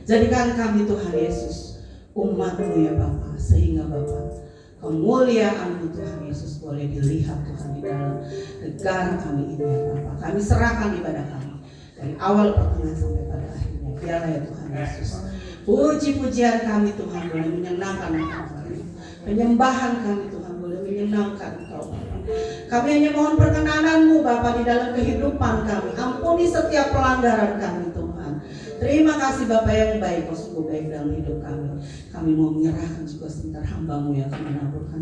Jadikan kami Tuhan Yesus umat-Mu ya Bapa, sehingga Bapa kemuliaan-Mu Tuhan Yesus boleh dilihat Tuhan di dalam negara kami ini ya Bapa. Kami serahkan ibadah kami dari awal pertengahan sampai pada akhirnya. Biarlah ya Tuhan Yesus, puji-pujian kami Tuhan boleh menyenangkan Engkau kami. Penyembahan kami Tuhan boleh menyenangkan Engkau Bapa. Kami hanya mohon perkenanan-Mu Bapa di dalam kehidupan kami. Ampuni setiap pelanggaran kami Tuhan. Terima kasih Bapa yang baik, Kau sungguh baik dalam hidup kami. Kami mau menyerahkan juga sebentar hamba-Mu yang akan menaburkan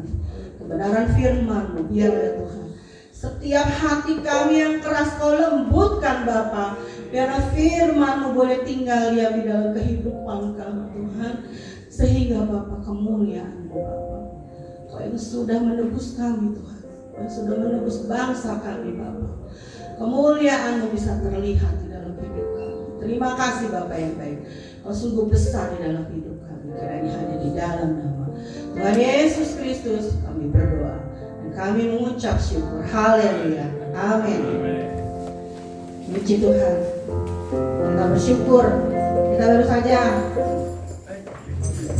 kebenaran firman-Mu. Biar ya Tuhan, setiap hati kami yang keras Kau lembutkan Bapa. Biar firman-Mu boleh tinggal ya di dalam kehidupan kami Tuhan. Sehingga Bapa kemuliaan-Mu Bapa, Kau yang sudah menebus kami Tuhan, Kau yang sudah menebus bangsa kami Bapa. Kemuliaan-Mu bisa terlihat di dalam hidup kami. Terima kasih Bapa yang baik, Kau sungguh besar di dalam hidup kami. Kiranya hanya di dalam nama Tuhan Yesus Kristus kami berdoa dan kami mengucap syukur. Haleluya, amin. Puji Tuhan, kita bersyukur. Kita baru saja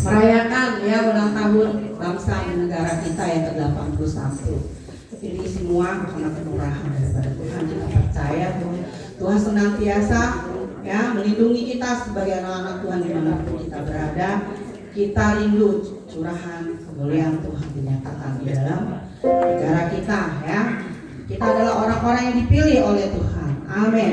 merayakan ya ulang tahun bangsa dan negara kita yang ke-81. Ini semua karena kemurahan daripada Tuhan. Kita percaya Tuhan senantiasa ya melindungi kita sebagai anak-anak Tuhan dimanapun kita berada. Kita rindu curahan kemuliaan Tuhan dinyatakan di dalam negara kita ya. Kita adalah orang-orang yang dipilih oleh Tuhan. Amin.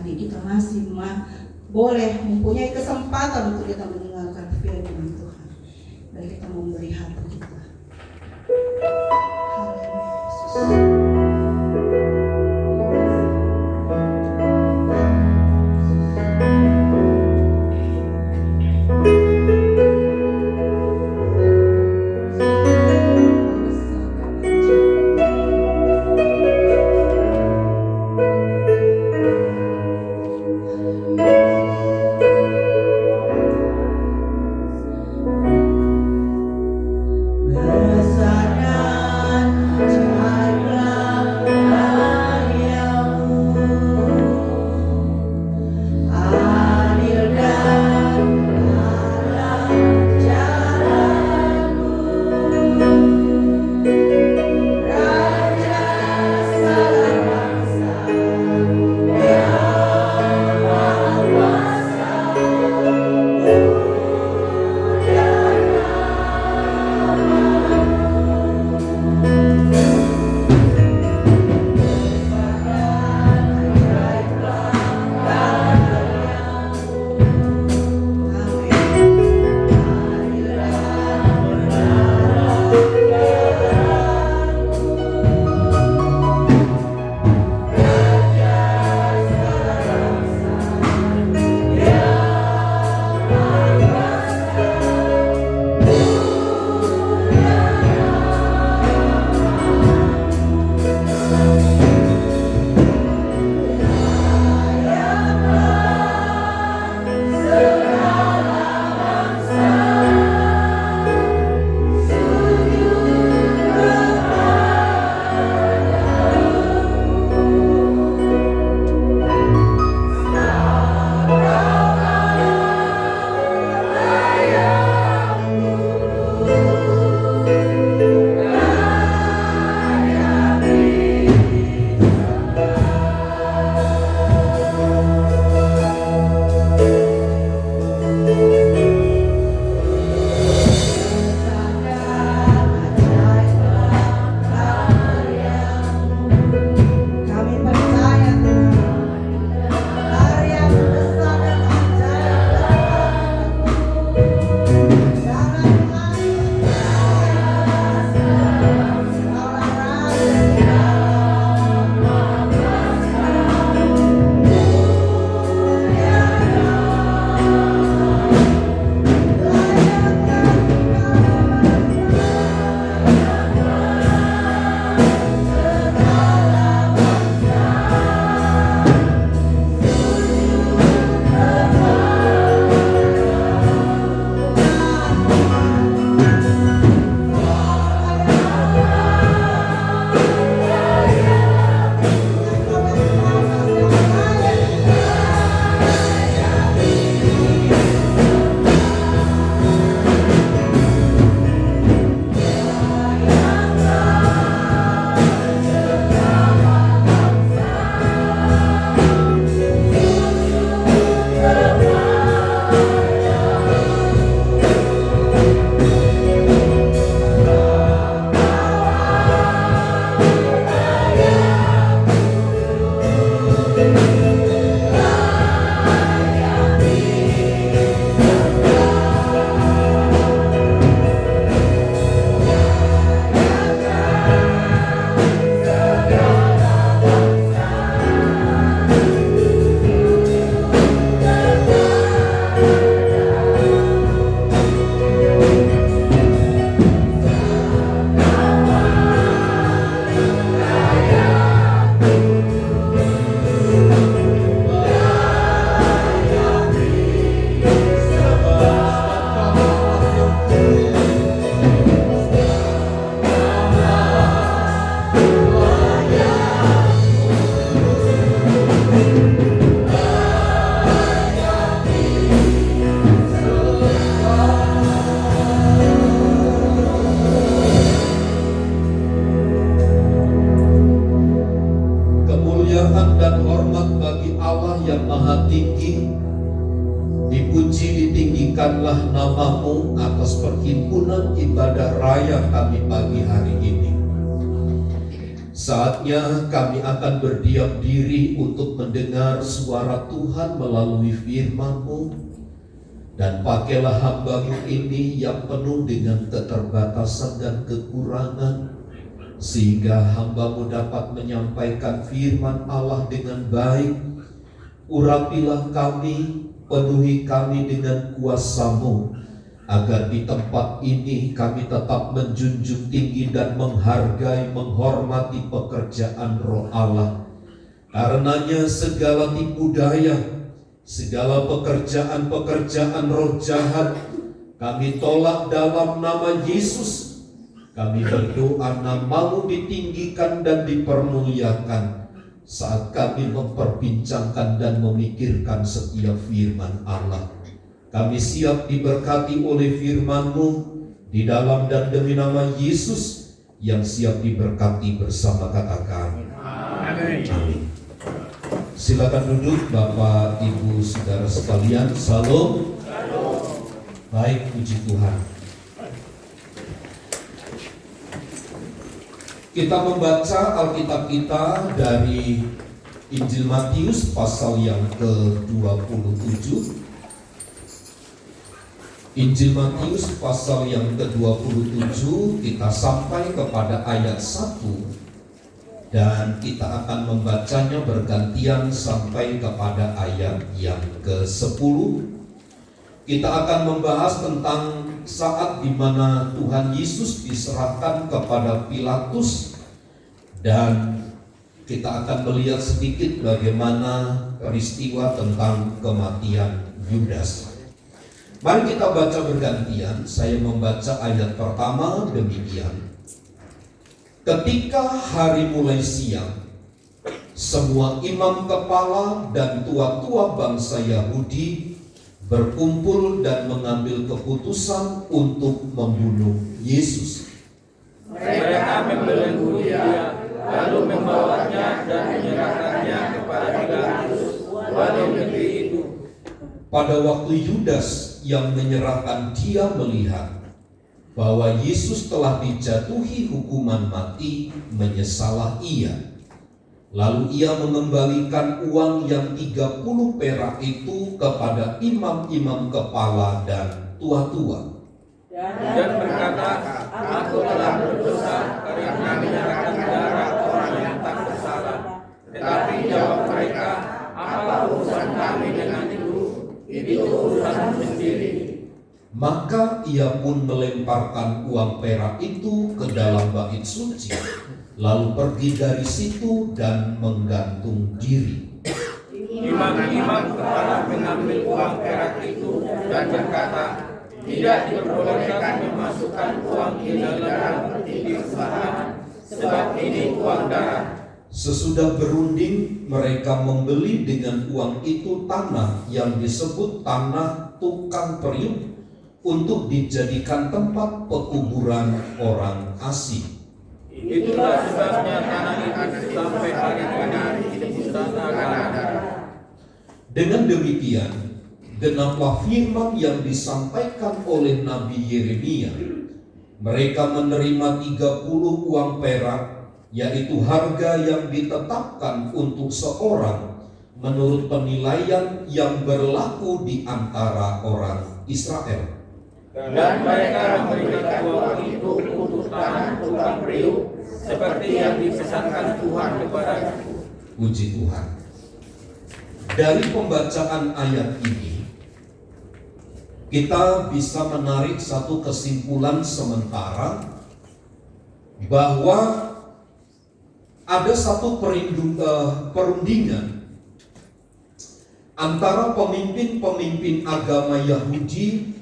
pagi kita masih boleh mempunyai kesempatan untuk kita mendengarkan firman Tuhan. Mari kita memberi hati kita. Haleluya Yesus. Ditinggikanlah namamu atas perhimpunan ibadah raya kami pagi hari ini. Saatnya kami akan berdiam diri untuk mendengar suara Tuhan melalui firman-Mu. Dan pakailah hamba-Mu ini yang penuh dengan keterbatasan dan kekurangan, sehingga hamba-Mu dapat menyampaikan firman Allah dengan baik. Urapilah kami, penuhi kami dengan kuasa-Mu, agar di tempat ini kami tetap menjunjung tinggi dan menghargai, menghormati pekerjaan Roh Allah. Karenanya segala tipu daya, segala pekerjaan-pekerjaan roh jahat kami tolak dalam nama Yesus. Kami berdoa nama-Mu ditinggikan dan dipermuliakan saat kami memperbincangkan dan memikirkan setiap firman Allah. Kami siap diberkati oleh firman-Mu di dalam dan demi nama Yesus yang siap diberkati bersama, katakan amin. Amin. Silakan duduk Bapak, Ibu, Saudara sekalian. Salam. Baik, puji Tuhan. Kita membaca Alkitab kita dari Injil Matius pasal yang ke-27. Injil Matius pasal yang ke-27, kita sampai kepada ayat 1 dan kita akan membacanya bergantian sampai kepada ayat yang ke-10. Kita akan membahas tentang saat di mana Tuhan Yesus diserahkan kepada Pilatus, dan kita akan melihat sedikit bagaimana peristiwa tentang kematian Yudas. Mari kita baca bergantian. Saya membaca ayat pertama demikian. Ketika hari mulai siang, semua imam kepala dan tua-tua bangsa Yahudi berkumpul dan mengambil keputusan untuk membunuh Yesus. Mereka membelenggu Dia, lalu membawanya dan menyerahkannya kepada Pilatus, wali negeri itu. Pada waktu Yudas yang menyerahkan Dia melihat bahwa Yesus telah dijatuhi hukuman mati, menyesalah ia. Lalu ia mengembalikan uang yang 30 perak itu kepada imam-imam kepala dan tua-tua. Dan berkata, aku telah berdosa karena menyerahkan darah orang yang tak bersalah. Tetapi jawab mereka, apa urusan kami dengan itu? Itu urusanmu sendiri. Maka ia pun melemparkan uang perak itu ke dalam bait suci, lalu pergi dari situ dan menggantung diri. Imam-imam kepala mengambil uang perak itu dan berkata, tidak diperbolehkan memasukkan uang ini dalam peti persembahan, sebab ini uang darah. Sesudah berunding, mereka membeli dengan uang itu tanah yang disebut tanah tukang periuk untuk dijadikan tempat pekuburan orang asing. Itulah sebabnya tanah itu sampai hari ini disebut tanah darah. Dengan demikian, genaplah firman yang disampaikan oleh Nabi Yeremia. Mereka menerima 30 uang perak, yaitu harga yang ditetapkan untuk seorang menurut penilaian yang berlaku di antara orang Israel. Dan mereka memberikan uang itu untuk tanah tukang periuk, seperti yang dipesankan Tuhan kepadaku. Puji Tuhan. Dari pembacaan ayat ini, kita bisa menarik satu kesimpulan sementara bahwa ada satu perundingan antara pemimpin-pemimpin agama Yahudi,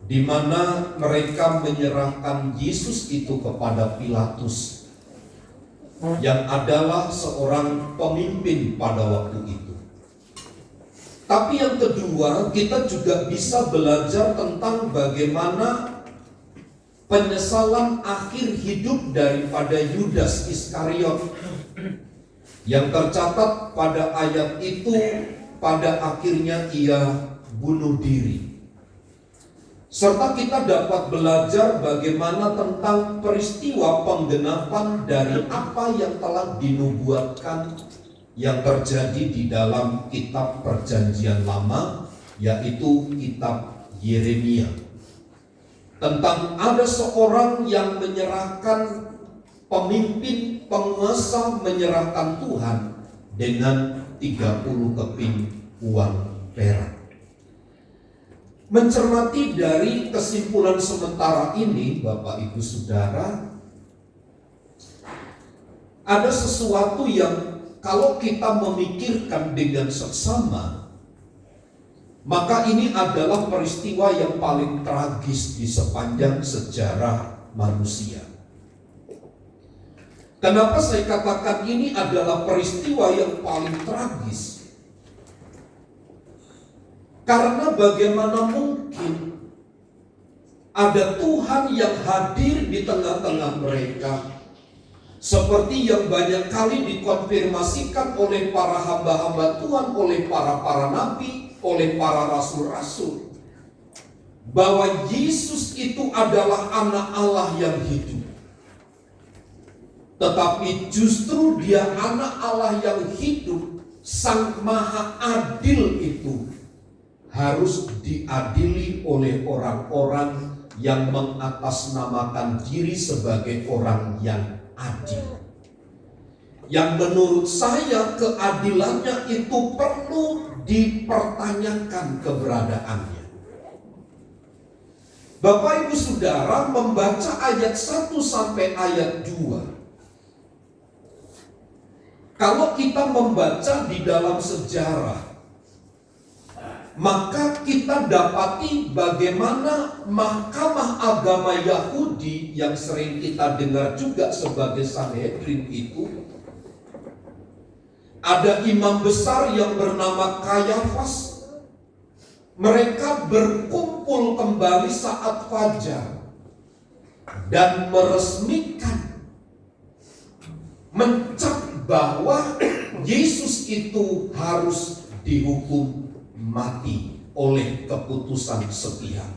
di mana mereka menyerahkan Yesus itu kepada Pilatus, yang adalah seorang pemimpin pada waktu itu. Tapi yang kedua, kita juga bisa belajar tentang bagaimana penyesalan akhir hidup daripada Yudas Iskariot, yang tercatat pada ayat itu, pada akhirnya ia bunuh diri. serta kita dapat belajar bagaimana tentang peristiwa penggenapan dari apa yang telah dinubuatkan yang terjadi di dalam kitab Perjanjian Lama, yaitu kitab Yeremia. Tentang ada seorang yang menyerahkan pemimpin, penguasa menyerahkan Tuhan dengan 30 keping uang perak. Mencermati dari kesimpulan sementara ini, Bapak Ibu Saudara, ada sesuatu yang kalau kita memikirkan dengan seksama, maka ini adalah peristiwa yang paling tragis di sepanjang sejarah manusia. Kenapa saya katakan ini adalah peristiwa yang paling tragis? Karena bagaimana mungkin ada Tuhan yang hadir di tengah-tengah mereka, seperti yang banyak kali dikonfirmasikan oleh para hamba-hamba Tuhan, oleh para nabi, oleh para rasul-rasul, bahwa Yesus itu adalah anak Allah yang hidup. Tetapi justru dia anak Allah yang hidup, Sang Maha Adil itu harus diadili oleh orang-orang yang mengatasnamakan diri sebagai orang yang adil. Yang menurut saya keadilannya itu perlu dipertanyakan keberadaannya. Bapak Ibu Saudara membaca ayat 1 sampai ayat 2. Kalau kita membaca di dalam sejarah, maka kita dapati bagaimana Mahkamah Agama Yahudi yang sering kita dengar juga sebagai Sanhedrin itu, ada imam besar yang bernama Kayafas. Mereka berkumpul kembali saat fajar dan meresmikan, mencap bahwa Yesus itu harus dihukum mati oleh keputusan sepihak.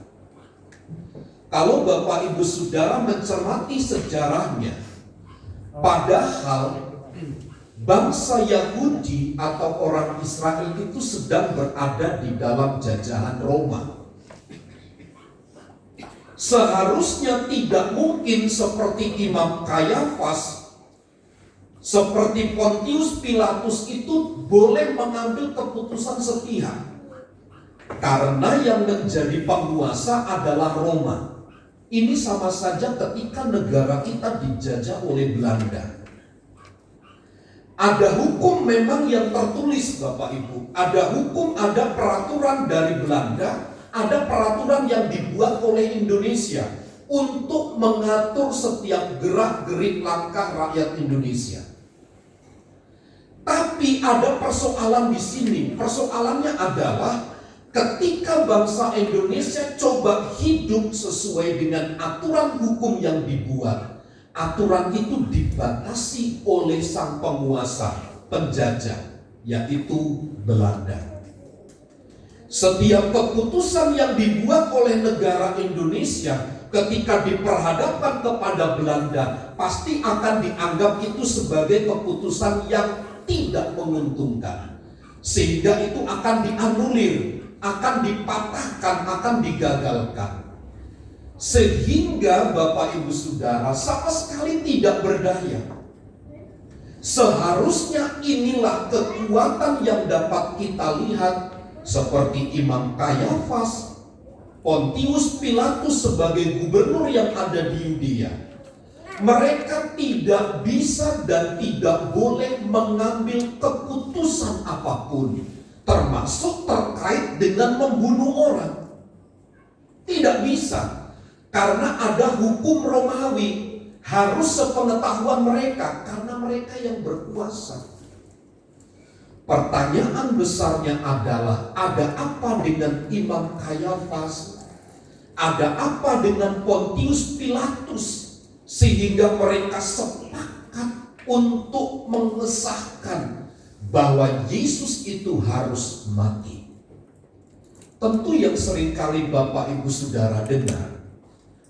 Kalau Bapak Ibu Saudara mencermati sejarahnya, padahal bangsa Yahudi atau orang Israel itu sedang berada di dalam jajahan Roma. Seharusnya tidak mungkin seperti Imam Kayafas, seperti Pontius Pilatus itu boleh mengambil keputusan sepihak. Karena yang menjadi penguasa adalah Roma. Ini sama saja ketika negara kita dijajah oleh Belanda. Ada hukum memang yang tertulis, Bapak Ibu. Ada hukum, ada peraturan dari Belanda, ada peraturan yang dibuat oleh Indonesia untuk mengatur setiap gerak-gerik langkah rakyat Indonesia. Tapi ada persoalan di sini. Persoalannya adalah ketika bangsa Indonesia coba hidup sesuai dengan aturan hukum yang dibuat, aturan itu dibatasi oleh sang penguasa, penjajah, yaitu Belanda. Setiap keputusan yang dibuat oleh negara Indonesia ketika diperhadapkan kepada Belanda pasti akan dianggap itu sebagai keputusan yang tidak menguntungkan, sehingga itu akan dianulir, akan dipatahkan, akan digagalkan. Sehingga Bapak Ibu Saudara sama sekali tidak berdaya. Seharusnya inilah kekuatan yang dapat kita lihat seperti Imam Kayafas, Pontius Pilatus sebagai gubernur yang ada di Yudea. Mereka tidak bisa dan tidak boleh mengambil keputusan apapun, termasuk terkait dengan membunuh orang. Tidak bisa, karena ada hukum Romawi, harus sepengetahuan mereka, karena mereka yang berkuasa. Pertanyaan besarnya adalah, ada apa dengan Imam Kayafas? Ada apa dengan Pontius Pilatus? Sehingga mereka sepakat untuk mengesahkan bahwa Yesus itu harus mati. tentu yang seringkali Bapak Ibu Saudara dengar,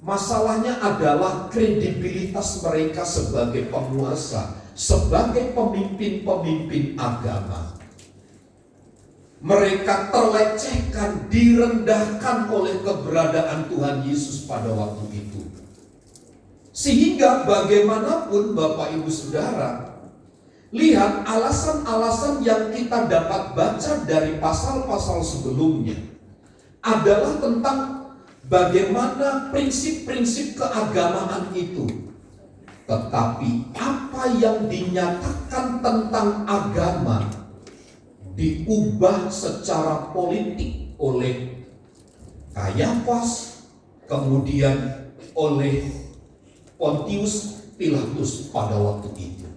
masalahnya adalah kredibilitas mereka sebagai penguasa, sebagai pemimpin-pemimpin agama. Mereka terlecehkan, direndahkan oleh keberadaan Tuhan Yesus pada waktu itu. Sehingga bagaimanapun Bapak Ibu Saudara, lihat alasan-alasan yang kita dapat baca dari pasal-pasal sebelumnya adalah tentang bagaimana prinsip-prinsip keagamaan itu. Tetapi apa yang dinyatakan tentang agama diubah secara politik oleh Kayafas, kemudian oleh Pontius Pilatus pada waktu itu.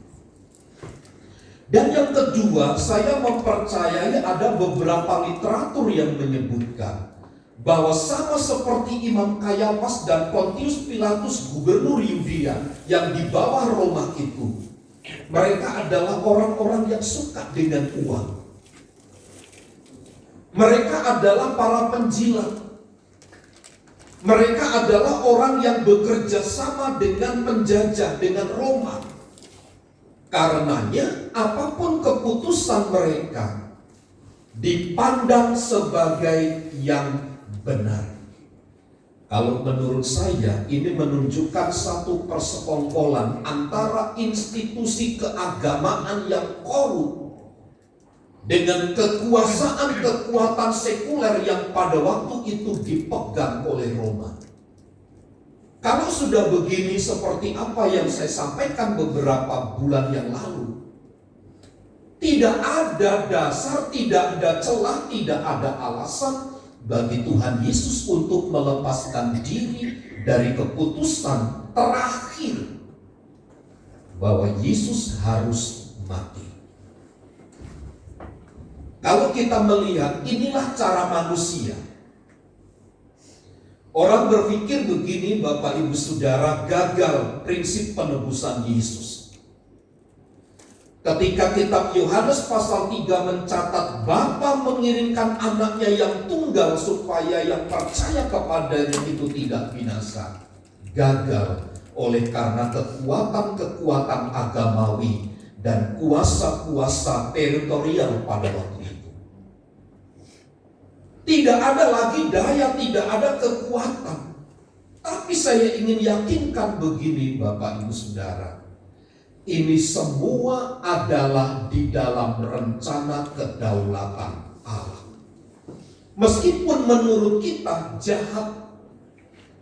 Dan yang kedua, saya mempercayai ada beberapa literatur yang menyebutkan bahwa sama seperti Imam Kayafas dan Pontius Pilatus, gubernur Yudea yang di bawah Roma itu, mereka adalah orang-orang yang suka dengan uang. Mereka adalah para penjilat. Mereka adalah orang yang bekerja sama dengan penjajah, dengan Roma. Karenanya apapun keputusan mereka dipandang sebagai yang benar. Kalau menurut saya ini menunjukkan satu persekongkolan antara institusi keagamaan yang korup dengan kekuasaan sekuler yang pada waktu itu dipegang oleh Roma. Kalau sudah begini, seperti apa yang saya sampaikan beberapa bulan yang lalu, tidak ada dasar, tidak ada celah, tidak ada alasan bagi Tuhan Yesus untuk melepaskan diri dari keputusan terakhir bahwa Yesus harus mati. Kalau kita melihat, inilah cara manusia. Orang berpikir begini, Bapak Ibu Saudara, gagal prinsip penebusan Yesus. Ketika kitab Yohanes pasal 3 mencatat Bapa mengirimkan anaknya yang tunggal supaya yang percaya kepadanya itu tidak binasa. Gagal oleh karena kekuatan-kekuatan agamawi dan kuasa-kuasa teritorial pada waktu itu. Tidak ada lagi daya, tidak ada kekuatan. Tapi saya ingin yakinkan begini Bapak Ibu Saudara, ini semua adalah di dalam rencana kedaulatan Allah. Meskipun menurut kita jahat,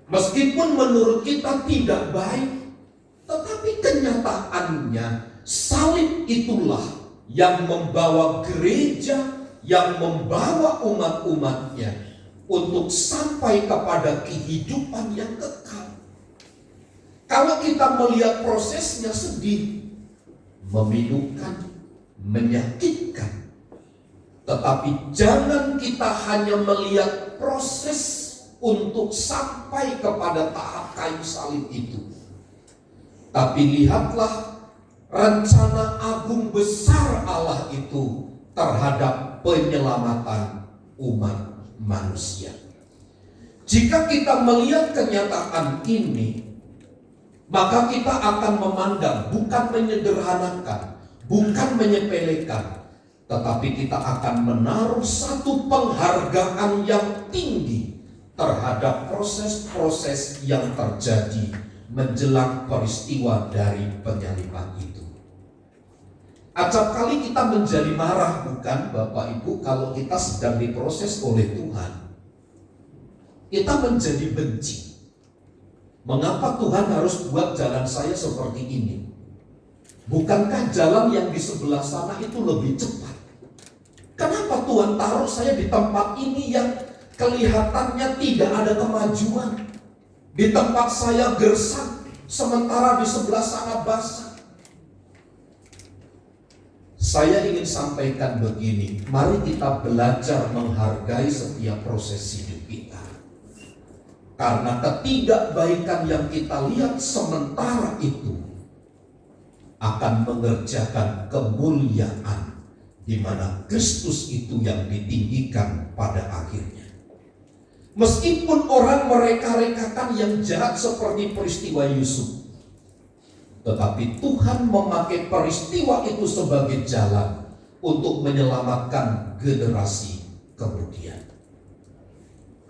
meskipun menurut kita tidak baik, tetapi kenyataannya salib itulah yang membawa gereja, yang membawa umat-umatnya untuk sampai kepada kehidupan yang kekal. Kalau kita melihat prosesnya sedih, memilukan, menyakitkan. Tetapi jangan kita hanya melihat proses untuk sampai kepada tahap kayu salib itu. Tapi lihatlah rencana agung besar Allah itu terhadap penyelamatan umat manusia. Jika kita melihat kenyataan ini, maka kita akan memandang, bukan menyederhanakan, bukan menyepelekan, tetapi kita akan menaruh satu penghargaan yang tinggi terhadap proses-proses yang terjadi menjelang peristiwa dari penyaliban itu. Acap kali kita menjadi marah, bukan Bapak Ibu, kalau kita sedang diproses oleh Tuhan. Kita menjadi benci. Mengapa Tuhan harus buat jalan saya seperti ini? Bukankah jalan yang di sebelah sana itu lebih cepat? Kenapa Tuhan taruh saya di tempat ini yang kelihatannya tidak ada kemajuan? Di tempat saya gersang, sementara di sebelah sana basah. Saya ingin sampaikan begini, mari kita belajar menghargai setiap proses hidup kita. Karena ketidakbaikan yang kita lihat sementara itu akan mengerjakan kemuliaan di mana Kristus itu yang ditinggikan pada akhirnya. Meskipun orang mereka-rekakan yang jahat seperti peristiwa Yusuf, tetapi Tuhan memakai peristiwa itu sebagai jalan untuk menyelamatkan generasi kemudian.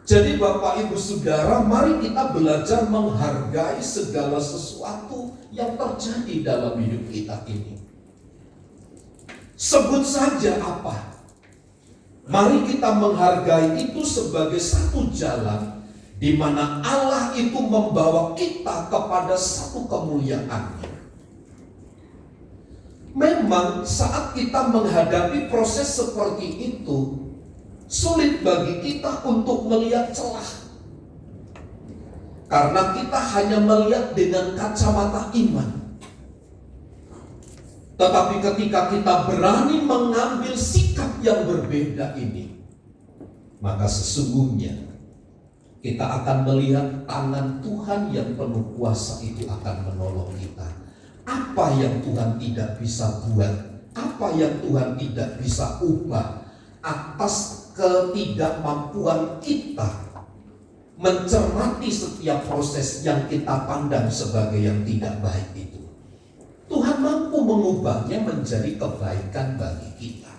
Jadi Bapak Ibu Saudara, mari kita belajar menghargai segala sesuatu yang terjadi dalam hidup kita ini. Sebut saja apa. Mari kita menghargai itu sebagai satu jalan di mana Allah itu membawa kita kepada satu kemuliaan. Memang saat kita menghadapi proses seperti itu, sulit bagi kita untuk melihat celah. Karena kita hanya melihat dengan kacamata iman. Tetapi ketika kita berani mengambil sikap yang berbeda ini, maka sesungguhnya kita akan melihat tangan Tuhan yang penuh kuasa itu akan menolong kita. Apa yang Tuhan tidak bisa buat, apa yang Tuhan tidak bisa ubah atas ketidakmampuan kita mencermati setiap proses yang kita pandang sebagai yang tidak baik itu. Tuhan mampu mengubahnya menjadi kebaikan bagi kita.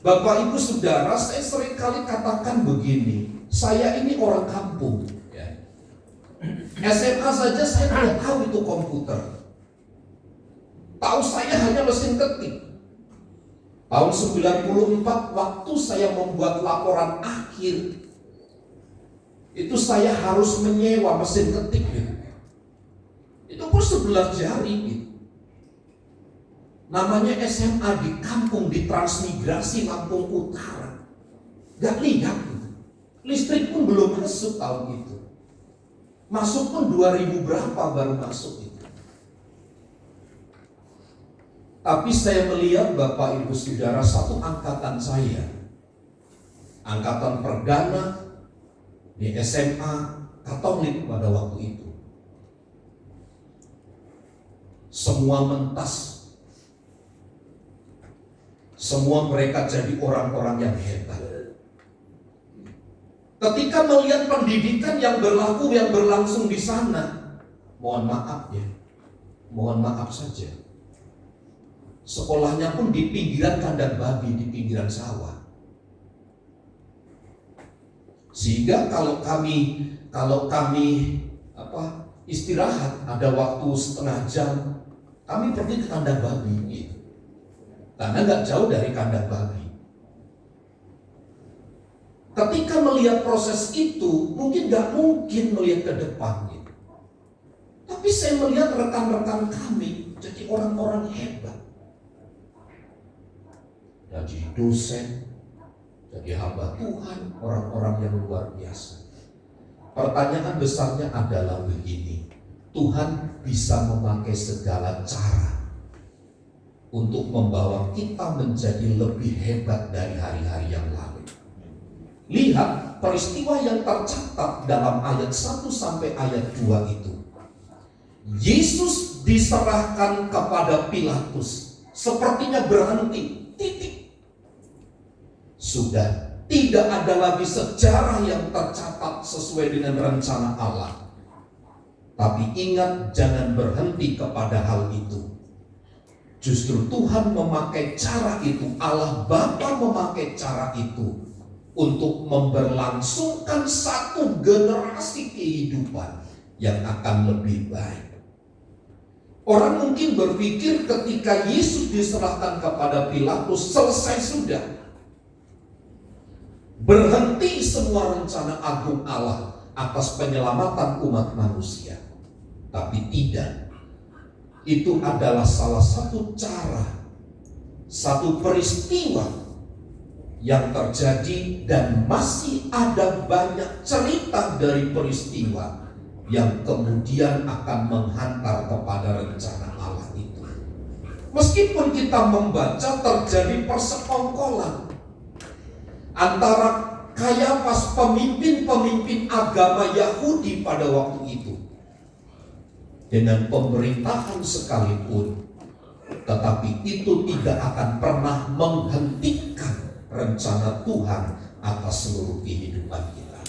Bapak Ibu Saudara, saya sering kali katakan begini, saya ini orang kampung. SMA saja saya tidak tahu itu komputer. Tahu saya hanya mesin ketik. Tahun 94 waktu saya membuat laporan akhir, itu saya harus menyewa mesin ketik gitu. Itu pun sebelah jari gitu. Namanya SMA di kampung, di Transmigrasi Lampung Utara. Gak lihat gitu. Listrik pun belum masuk tahun itu. Masuk pun 2000 berapa baru masuk itu. Tapi saya melihat Bapak Ibu Saudara, satu angkatan saya, angkatan perdana di SMA Katolik pada waktu itu, semua mentas. Semua mereka jadi orang-orang yang hebat. Ketika melihat pendidikan yang berlaku, yang berlangsung di sana, mohon maaf ya, mohon maaf saja, sekolahnya pun di pinggiran kandang babi, di pinggiran sawah. Sehingga kalau kami istirahat, ada waktu setengah jam, kami pergi ke kandang babi gitu. Karena nggak jauh dari kandang babi. Ketika melihat proses itu, mungkin nggak mungkin melihat ke depan gitu. Tapi saya melihat rekan-rekan kami jadi orang-orang hebat. Jadi dosen, jadi hamba Tuhan, orang-orang yang luar biasa. Pertanyaan besarnya adalah begini, Tuhan bisa memakai segala cara untuk membawa kita menjadi lebih hebat dari hari-hari yang lalu. Lihat peristiwa yang tercatat dalam ayat 1 sampai ayat 2 itu. Yesus diserahkan kepada Pilatus, sepertinya berhenti, titik. Sudah tidak ada lagi sejarah yang tercatat sesuai dengan rencana Allah. Tapi ingat, jangan berhenti kepada hal itu. Justru Tuhan memakai cara itu, Allah Bapa memakai cara itu untuk memberlangsungkan satu generasi kehidupan yang akan lebih baik. Orang mungkin berpikir ketika Yesus diserahkan kepada Pilatus, selesai sudah. Berhenti semua rencana agung Allah atas penyelamatan umat manusia. Tapi tidak. Itu adalah salah satu cara, satu peristiwa yang terjadi, dan masih ada banyak cerita dari peristiwa yang kemudian akan menghantar kepada rencana Allah itu. Meskipun kita membaca terjadi persekongkolan antara Kayafas, pemimpin-pemimpin agama Yahudi pada waktu itu, dengan pemerintahan sekalipun, tetapi itu tidak akan pernah menghentikan rencana Tuhan atas seluruh kehidupan kita.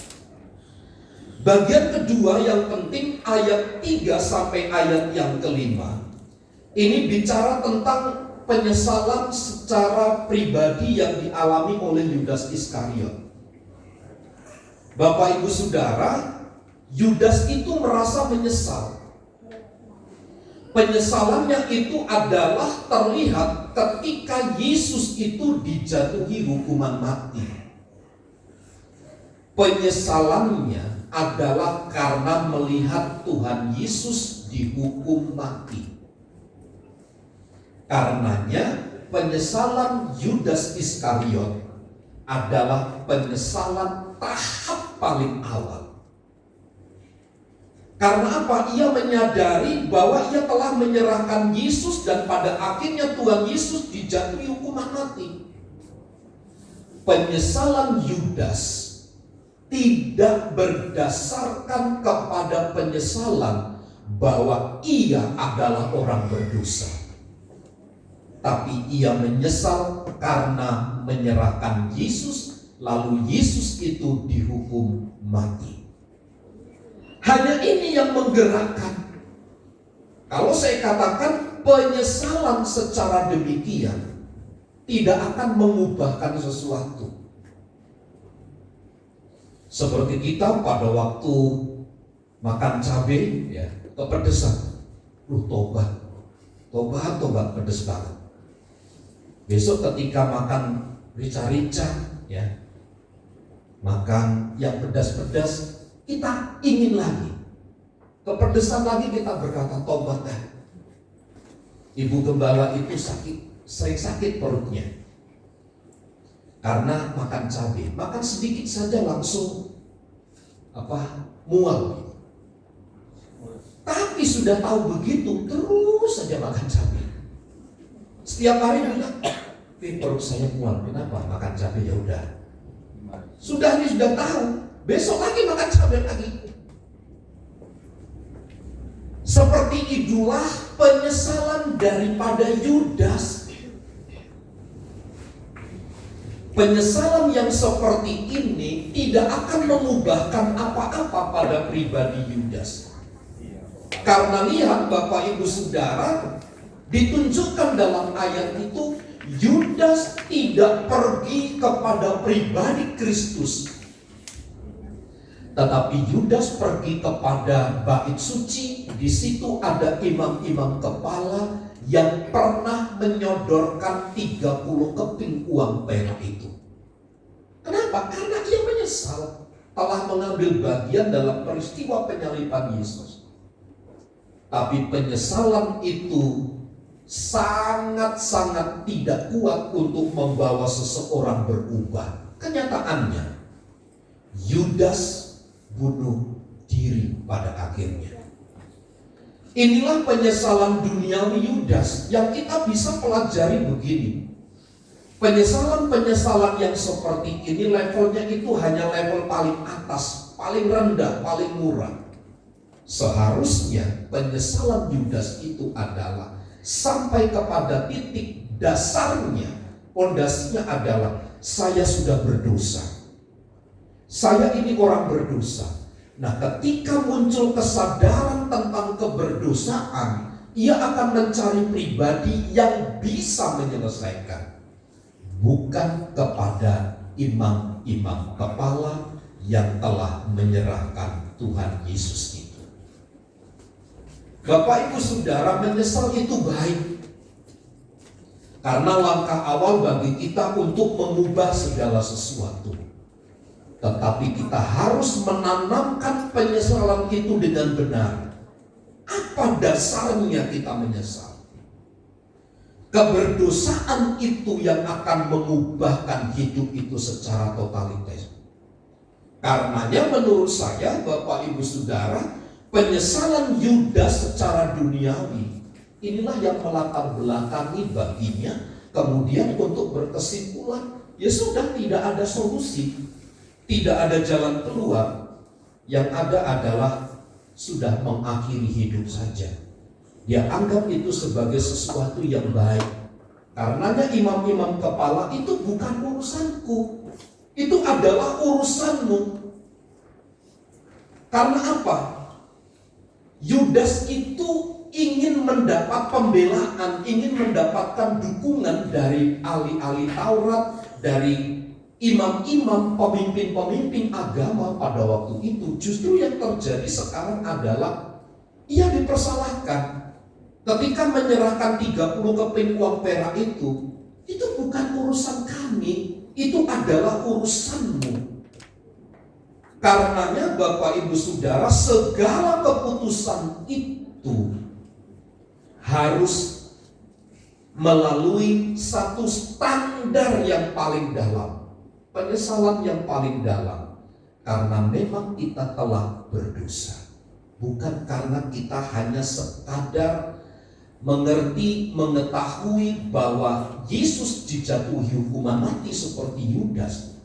Bagian kedua yang penting, ayat 3 sampai ayat yang kelima. Ini bicara tentang penyesalan secara pribadi yang dialami oleh Yudas Iskariot. Bapak Ibu Saudara, Yudas itu merasa menyesal. Penyesalannya itu adalah terlihat ketika Yesus itu dijatuhi hukuman mati. Penyesalannya adalah karena melihat Tuhan Yesus dihukum mati. Karenanya penyesalan Yudas Iskariot adalah penyesalan tahap paling awal. Karena apa? Ia menyadari bahwa ia telah menyerahkan Yesus dan pada akhirnya Tuhan Yesus dijatuhi hukuman mati. Penyesalan Yudas tidak berdasarkan kepada penyesalan bahwa ia adalah orang berdosa, tapi ia menyesal karena menyerahkan Yesus, lalu Yesus itu dihukum mati. Hanya ini yang menggerakkan. Kalau saya katakan penyesalan secara demikian tidak akan mengubahkan sesuatu. Seperti kita pada waktu makan cabai, ya, kepedesan. Tobat pedes banget. Besok ketika makan rica-rica, ya, makan yang pedas-pedas, kita ingin lagi, kepedesan lagi, kita berkata tobat dah. Ibu gembala itu sering sakit perutnya karena makan cabai, makan sedikit saja langsung mual. Tapi sudah tahu begitu, terus saja makan cabai. Setiap hari bilang, perut saya mual, kenapa? Makan cabai, ya udah. Sudah tahu. Besok lagi makan cabai lagi. Seperti itulah penyesalan daripada Yudas. Penyesalan yang seperti ini tidak akan mengubahkan apa-apa pada pribadi Yudas. Karena lihat Bapak Ibu Saudara, ditunjukkan dalam ayat itu, Yudas tidak pergi kepada pribadi Kristus, tetapi Yudas pergi kepada bait suci. Di situ ada imam-imam kepala yang pernah menyodorkan 30 keping uang perak itu. Kenapa? Karena ia menyesal telah mengambil bagian dalam peristiwa penyaliban Yesus. Tapi penyesalan itu sangat-sangat tidak kuat untuk membawa seseorang berubah. Kenyataannya, Yudas bunuh diri pada akhirnya. Inilah penyesalan duniawi Yudas yang kita bisa pelajari begini. Penyesalan-penyesalan yang seperti ini levelnya itu hanya level paling atas, paling rendah, paling murah. Seharusnya penyesalan Yudas itu adalah sampai kepada titik dasarnya, pondasinya adalah saya sudah berdosa. Saya ini orang berdosa. Nah, ketika muncul kesadaran tentang keberdosaan, ia akan mencari pribadi yang bisa menyelesaikan, bukan kepada imam-imam kepala yang telah menyerahkan Tuhan Yesus itu. Bapak Ibu Saudara, menyesal itu baik, karena langkah awal bagi kita untuk mengubah segala sesuatu. Tetapi kita harus menanamkan penyesalan itu dengan benar. Apa dasarnya kita menyesal? Keberdosaan itu yang akan mengubahkan hidup itu secara totalitas. Karenanya menurut saya, Bapak Ibu Saudara, penyesalan Yudas secara duniawi inilah yang melatar belakangi baginya kemudian untuk berkesimpulan, ya sudah, tidak ada solusi. Tidak ada jalan keluar. Yang ada adalah sudah mengakhiri hidup saja. Dia anggap itu sebagai sesuatu yang baik. Karenanya imam-imam kepala itu bukan urusanku. Itu adalah urusanmu. Karena apa? Yudas itu ingin mendapat pembelaan, ingin mendapatkan dukungan dari ahli-ahli Taurat, dari imam-imam, pemimpin-pemimpin agama pada waktu itu. Justru yang terjadi sekarang adalah ia dipersalahkan. Ketika menyerahkan 30 keping uang perak itu bukan urusan kami, itu adalah urusanmu. Karenanya Bapak Ibu Saudara, segala keputusan itu harus melalui satu standar yang paling dalam, penyesalan yang paling dalam, karena memang kita telah berdosa, bukan karena kita hanya sekadar mengerti, mengetahui bahwa Yesus dijatuhi hukuman mati seperti Yudas.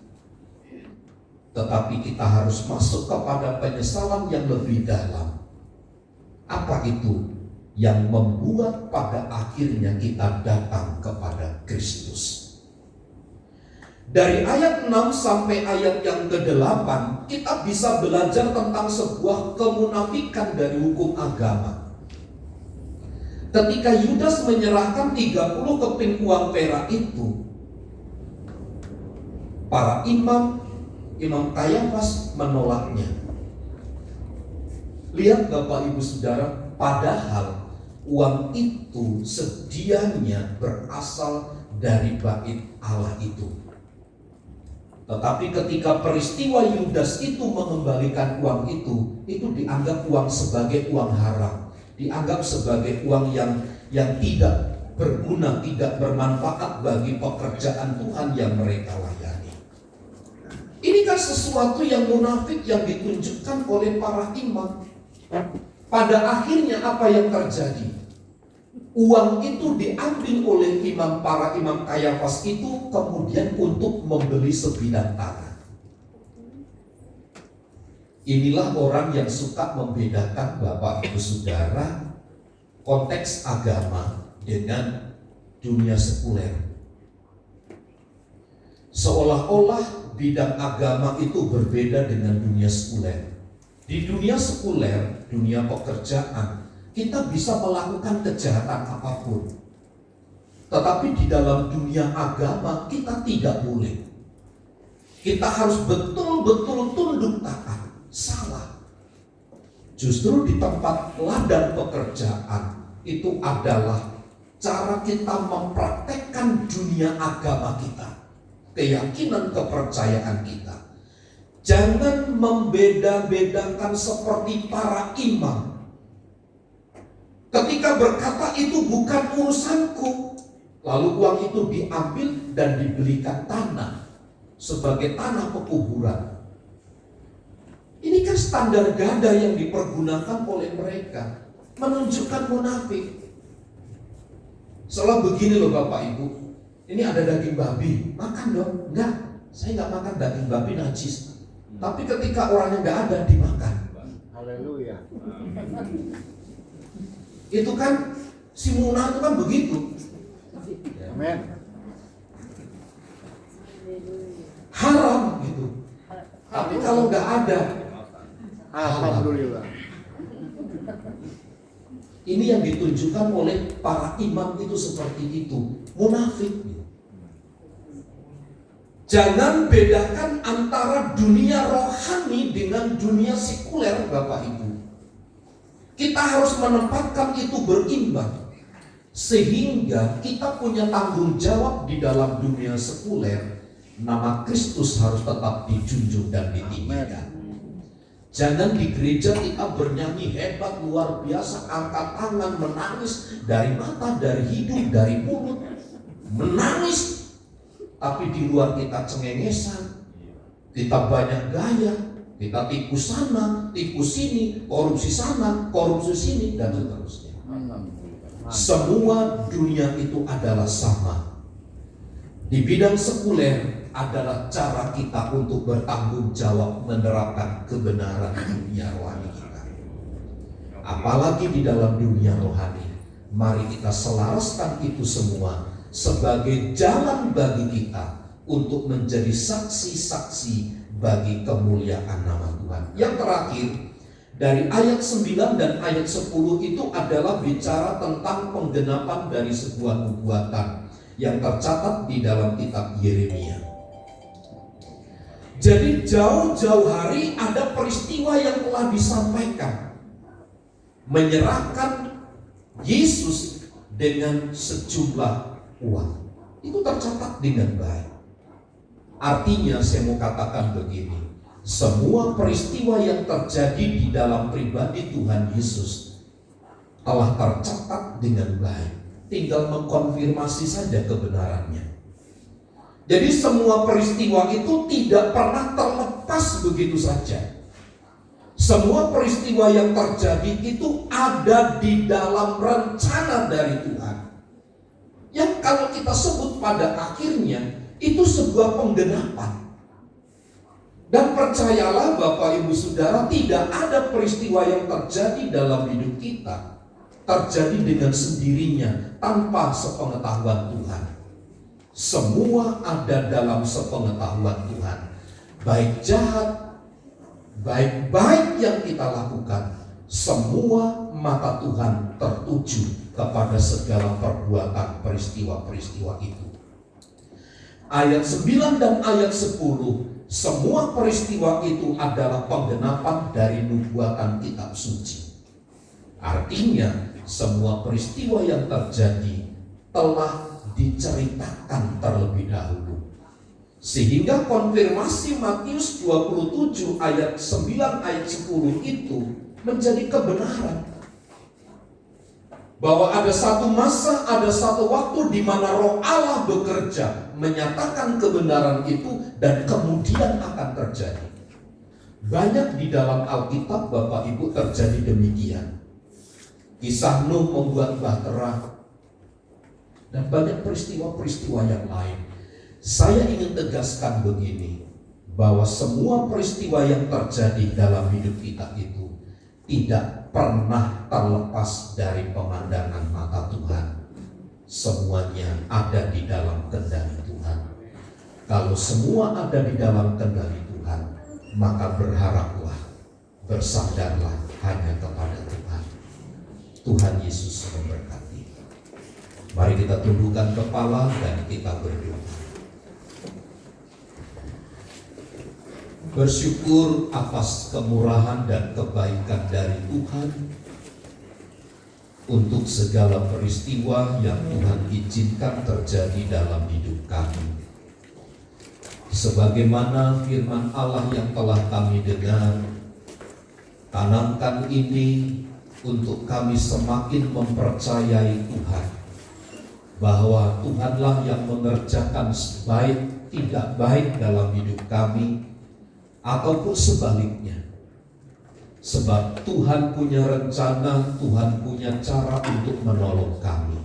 Tetapi kita harus masuk kepada penyesalan yang lebih dalam. Apa itu? Yang membuat pada akhirnya kita datang kepada Kristus. Dari ayat 6 sampai ayat yang ke-8, kita bisa belajar tentang sebuah kemunafikan dari hukum agama. Ketika Yudas menyerahkan 30 keping uang perak itu, para Imam Kayafas menolaknya. Lihat Bapak Ibu Saudara, padahal uang itu sedianya berasal dari bait Allah itu. Tetapi ketika peristiwa Yudas itu mengembalikan uang itu dianggap uang sebagai uang haram, dianggap sebagai uang yang tidak berguna, tidak bermanfaat bagi pekerjaan Tuhan yang mereka layani. Ini kan sesuatu yang munafik yang ditunjukkan oleh para imam. Pada akhirnya apa yang terjadi? Uang itu diambil oleh para imam Kayafas itu kemudian untuk membeli sebidang tanah. Inilah orang yang suka membedakan Bapak Ibu Saudara konteks agama dengan dunia sekuler. Seolah-olah bidang agama itu berbeda dengan dunia sekuler. Di dunia sekuler, dunia pekerjaan, kita bisa melakukan kejahatan apapun. Tetapi di dalam dunia agama kita tidak boleh. Kita harus betul-betul tunduk taat. Salah. Justru di tempat ladang pekerjaan itu adalah cara kita mempraktekkan dunia agama kita, keyakinan kepercayaan kita. Jangan membeda-bedakan seperti para imam. Ketika berkata itu bukan urusanku, lalu uang itu diambil dan dibelikan tanah sebagai tanah pekuburan. Ini kan standar ganda yang dipergunakan oleh mereka, menunjukkan munafik. Seolah begini loh Bapak Ibu, ini ada daging babi, makan dong. Enggak, saya enggak makan daging babi najis. Tapi ketika orangnya enggak ada, dimakan. Haleluya. Itu kan si munafik itu kan begitu. Amin. Haram gitu. Tapi kalau enggak ada, Alhamdulillah. ini yang ditunjukkan oleh para imam itu seperti itu, munafik. Jangan bedakan antara dunia rohani dengan dunia sekuler, Bapak Ibu. Kita harus menempatkan itu berimbang, sehingga kita punya tanggung jawab di dalam dunia sekuler. Nama Kristus harus tetap dijunjung dan ditinggikan. Jangan di gereja kita bernyanyi hebat, luar biasa, angkat tangan, menangis dari mata, dari hidung, dari mulut, menangis. Tapi di luar kita cengengesan, kita banyak gaya, kita tipu sana, tipu sini, korupsi sana, korupsi sini, dan seterusnya. Semua dunia itu adalah sama. Di bidang sekuler adalah cara kita untuk bertanggung jawab menerapkan kebenaran dunia rohani kita. Apalagi di dalam dunia rohani, mari kita selaraskan itu semua sebagai jalan bagi kita untuk menjadi saksi-saksi bagi kemuliaan nama Tuhan. Yang terakhir, dari ayat 9 dan ayat 10 itu adalah bicara tentang penggenapan dari sebuah nubuatan yang tercatat di dalam kitab Yeremia. Jadi jauh-jauh hari ada peristiwa yang telah disampaikan, menyerahkan Yesus dengan sejumlah uang. Itu tercatat dengan baik. Artinya saya mau katakan begini, semua peristiwa yang terjadi di dalam pribadi Tuhan Yesus telah tercatat dengan baik. Tinggal mengkonfirmasi saja kebenarannya. Jadi semua peristiwa itu tidak pernah terlepas begitu saja. Semua peristiwa yang terjadi itu ada di dalam rencana dari Tuhan, yang kalau kita sebut pada akhirnya itu sebuah penggenapan. Dan percayalah Bapak Ibu Saudara, tidak ada peristiwa yang terjadi dalam hidup kita terjadi dengan sendirinya tanpa sepengetahuan Tuhan. Semua ada dalam sepengetahuan Tuhan. Baik jahat, baik baik yang kita lakukan, semua mata Tuhan tertuju kepada segala perbuatan peristiwa-peristiwa itu. Ayat 9 dan ayat 10, semua peristiwa itu adalah penggenapan dari nubuatan kitab suci. Artinya semua peristiwa yang terjadi telah diceritakan terlebih dahulu, sehingga konfirmasi Matius 27 ayat 9 ayat 10 itu menjadi kebenaran. Bahwa ada satu masa, ada satu waktu di mana Roh Allah bekerja menyatakan kebenaran itu dan kemudian akan terjadi. Banyak di dalam Alkitab Bapak Ibu terjadi demikian. Kisah Nuh membuat bahtera dan banyak peristiwa-peristiwa yang lain. Saya ingin tegaskan begini, bahwa semua peristiwa yang terjadi dalam hidup kita itu tidak pernah terlepas dari pemandangan mata Tuhan. Semuanya ada di dalam kendali Tuhan. Kalau semua ada di dalam kendali Tuhan, maka berharaplah, bersandarlah hanya kepada Tuhan. Tuhan Yesus memberkati. Mari kita tundukkan kepala dan kita berdoa. Bersyukur atas kemurahan dan kebaikan dari Tuhan untuk segala peristiwa yang Tuhan izinkan terjadi dalam hidup kami. Sebagaimana firman Allah yang telah kami dengar, tanamkan ini untuk kami semakin mempercayai Tuhan, bahwa Tuhanlah yang mengerjakan baik tidak baik dalam hidup kami, ataupun sebaliknya. Sebab Tuhan punya rencana, Tuhan punya cara untuk menolong kami.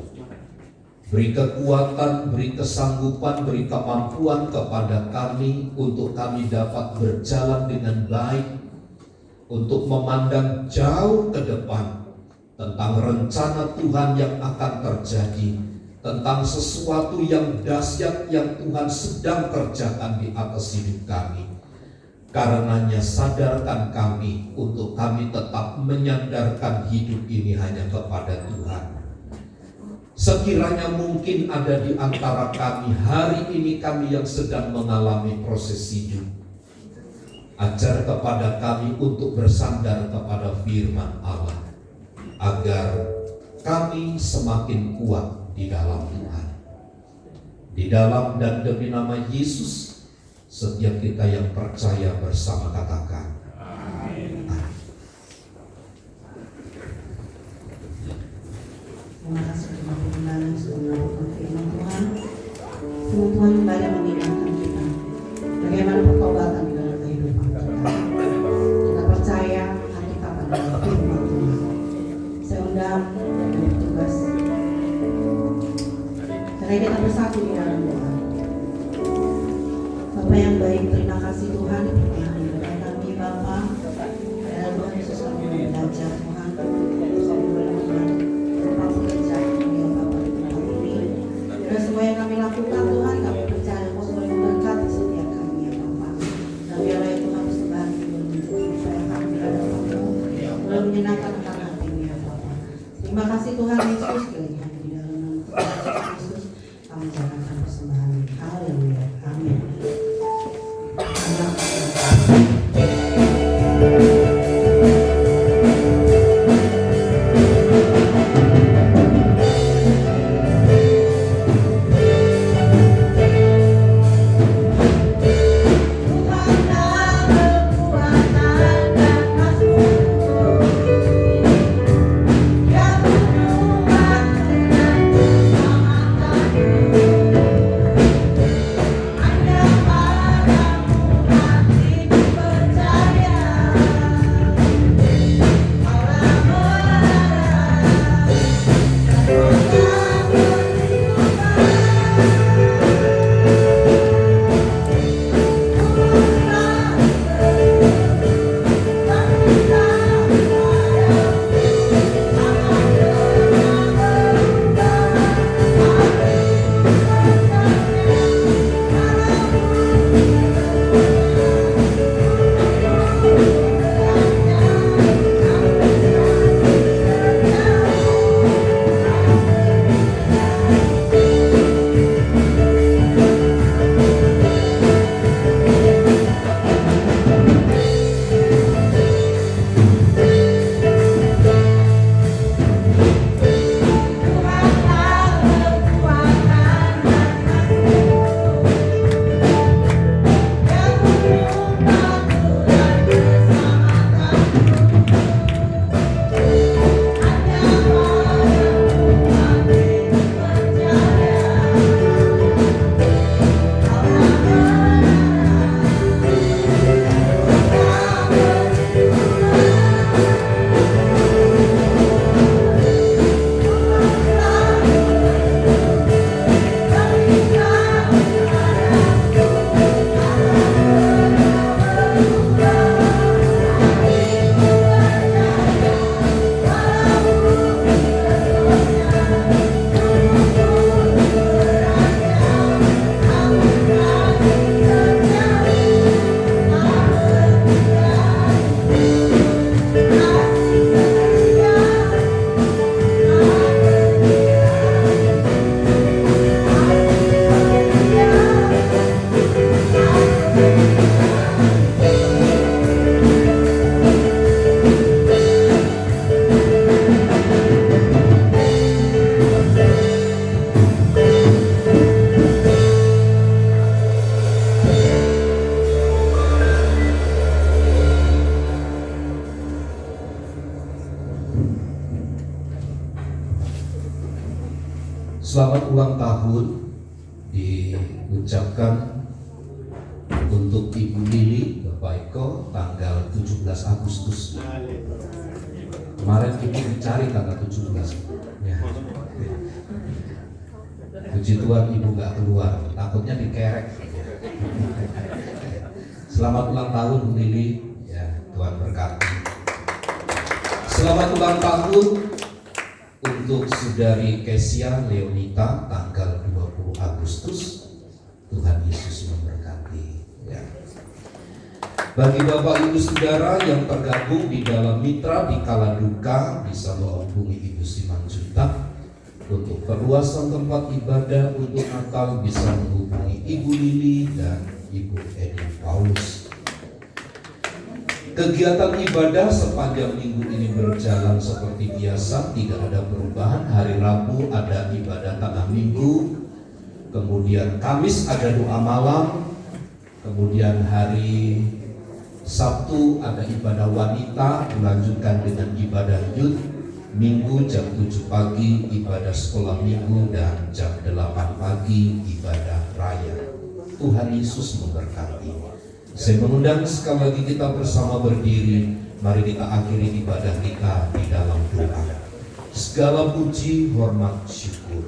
Beri kekuatan, beri kesanggupan, beri kemampuan kepada kami untuk kami dapat berjalan dengan baik, untuk memandang jauh ke depan tentang rencana Tuhan yang akan terjadi, tentang sesuatu yang dahsyat yang Tuhan sedang kerjakan di atas hidup kami. Karenanya sadarkan kami untuk kami tetap menyandarkan hidup ini hanya kepada Tuhan. Sekiranya mungkin ada di antara kami hari ini, kami yang sedang mengalami proses hidup, ajar kepada kami untuk bersandar kepada firman Allah, agar kami semakin kuat di dalam Tuhan. Di dalam dan demi nama Yesus, setiap kita yang percaya bersama katakan amin. Terima kasih telah berkenan sudah melakukan firman Tuhan. Firman Tuhan kembali mengingatkan kita bagaimana pertobatan di dalam kehidupan kita. Kita percaya Alkitab adalah firman Tuhan. Saya undang dari petugas, karena kita bersatu di dalam Tuhan. Bapak yang baik, terima kasih Tuhan yang memberikan kami Bapa dan Tuhan Yesus kami belajar Tuhan Tuhan tentang pekerjaan yang Bapak di tempat ini dan semua yang kami lakukan Tuhan, kami percaya Kau boleh membantu Tuhan Yesus, kiranya hanya di dalam nama Tuhan Yesus kami jalankan persembahan ini. Haleluya. Amin. Selamat ulang tahun diucapkan untuk Ibu Lili, Bapak Eko, tanggal 17 Agustus. Kemarin Ibu dicari tanggal 17. Ya. Puji Tuhan Ibu gak keluar, takutnya dikerek. Selamat ulang tahun Bu Lili, ya Tuhan berkati. Selamat ulang tahun untuk Saudari Kesia Leonita tanggal 20 Agustus. Tuhan Yesus memberkati, ya. Bagi Bapak Ibu Saudara yang tergabung di dalam mitra di kala duka, bisa menghubungi Ibu Simanjuntak. Untuk perluasan tempat ibadah untuk Natal bisa menghubungi Ibu Lili dan Ibu Edi Paulus. Kegiatan ibadah sepanjang minggu ini berjalan seperti biasa, tidak ada perubahan. Hari Rabu ada ibadah tengah minggu, kemudian Kamis ada doa malam, kemudian hari Sabtu ada ibadah wanita, dilanjutkan dengan ibadah youth. Minggu jam 7 pagi ibadah sekolah minggu, dan jam 8 pagi ibadah raya. Tuhan Yesus memberkati. Saya mengundang sekali lagi kita bersama berdiri. Mari kita akhiri ibadah kita di dalam doa. Segala puji, hormat, syukur.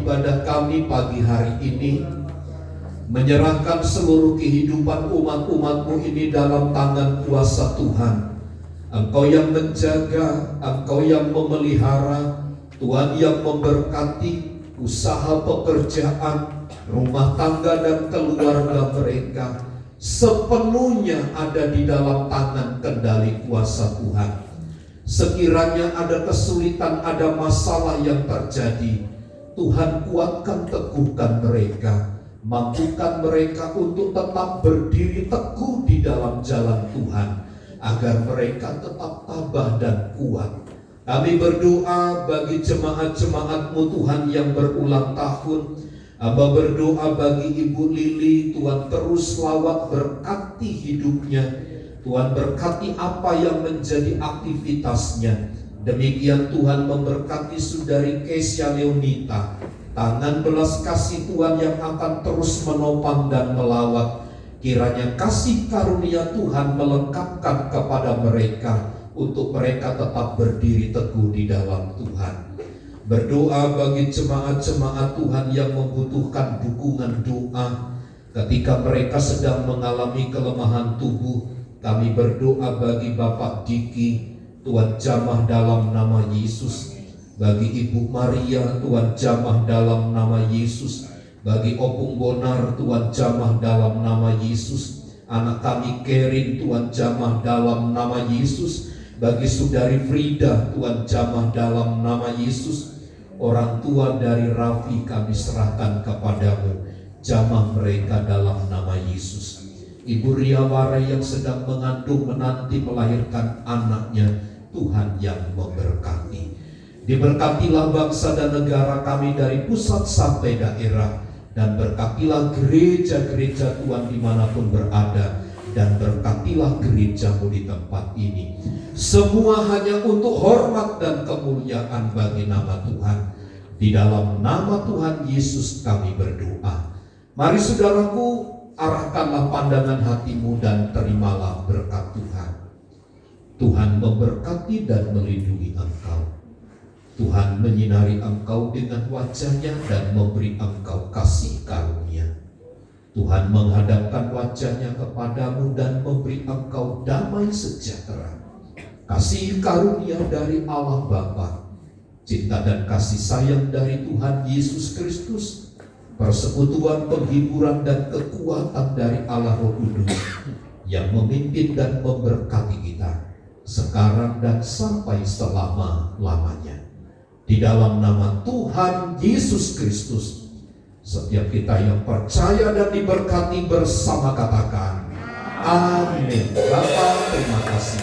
ibadah kami pagi hari ini, menyerahkan seluruh kehidupan umat-umat-Mu ini dalam tangan kuasa Tuhan. Engkau yang menjaga, Engkau yang memelihara, Tuhan yang memberkati usaha pekerjaan, rumah tangga dan keluarga mereka, sepenuhnya ada di dalam tangan kendali kuasa Tuhan. Sekiranya ada kesulitan, ada masalah yang terjadi, Tuhan kuatkan, teguhkan mereka, mampukan mereka untuk tetap berdiri teguh di dalam jalan Tuhan, agar mereka tetap tabah dan kuat. Kami berdoa bagi jemaat-jemaat-Mu Tuhan yang berulang tahun. Hamba berdoa bagi Ibu Lili, Tuhan terus lawat berkati hidupnya, Tuhan berkati apa yang menjadi aktivitasnya. Demikian Tuhan memberkati Saudari Kesia Leonita, tangan belas kasih Tuhan yang akan terus menopang dan melawat. Kiranya kasih karunia Tuhan melengkapkan kepada mereka, untuk mereka tetap berdiri teguh di dalam Tuhan. Berdoa bagi jemaat-jemaat Tuhan yang membutuhkan dukungan doa ketika mereka sedang mengalami kelemahan tubuh. Kami berdoa bagi Bapak Diki, Tuhan jamah dalam nama Yesus. Bagi Ibu Maria, Tuhan jamah dalam nama Yesus. Bagi Opung Bonar, Tuhan jamah dalam nama Yesus. Anak kami Kerin, Tuhan jamah dalam nama Yesus. Bagi Saudari Frida, Tuhan jamah dalam nama Yesus. Orang tua dari Raffi kami serahkan kepadamu, jamah mereka dalam nama Yesus. Ibu Riawara yang sedang mengandung menanti melahirkan anaknya, Tuhan yang memberkati. Diberkatilah bangsa dan negara kami dari pusat sampai daerah, dan berkatilah gereja-gereja Tuhan dimanapun berada, dan berkatilah gereja-Mu di tempat ini. Semua hanya untuk hormat dan kemuliaan bagi nama Tuhan. Di dalam nama Tuhan Yesus kami berdoa. Mari saudaraku, arahkanlah pandangan hatimu dan terimalah berkat Tuhan. Tuhan memberkati dan melindungi engkau. Tuhan menyinari engkau dengan wajah-Nya dan memberi engkau kasih karunia. Tuhan menghadapkan wajah-Nya kepadamu dan memberi engkau damai sejahtera. Kasih karunia dari Allah Bapa, cinta dan kasih sayang dari Tuhan Yesus Kristus, persekutuan, penghiburan dan kekuatan dari Allah Roh Kudus yang memimpin dan memberkati kita sekarang dan sampai selama-lamanya. Di dalam nama Tuhan Yesus Kristus, setiap kita yang percaya dan diberkati bersama katakan amin. Bapa, terima kasih.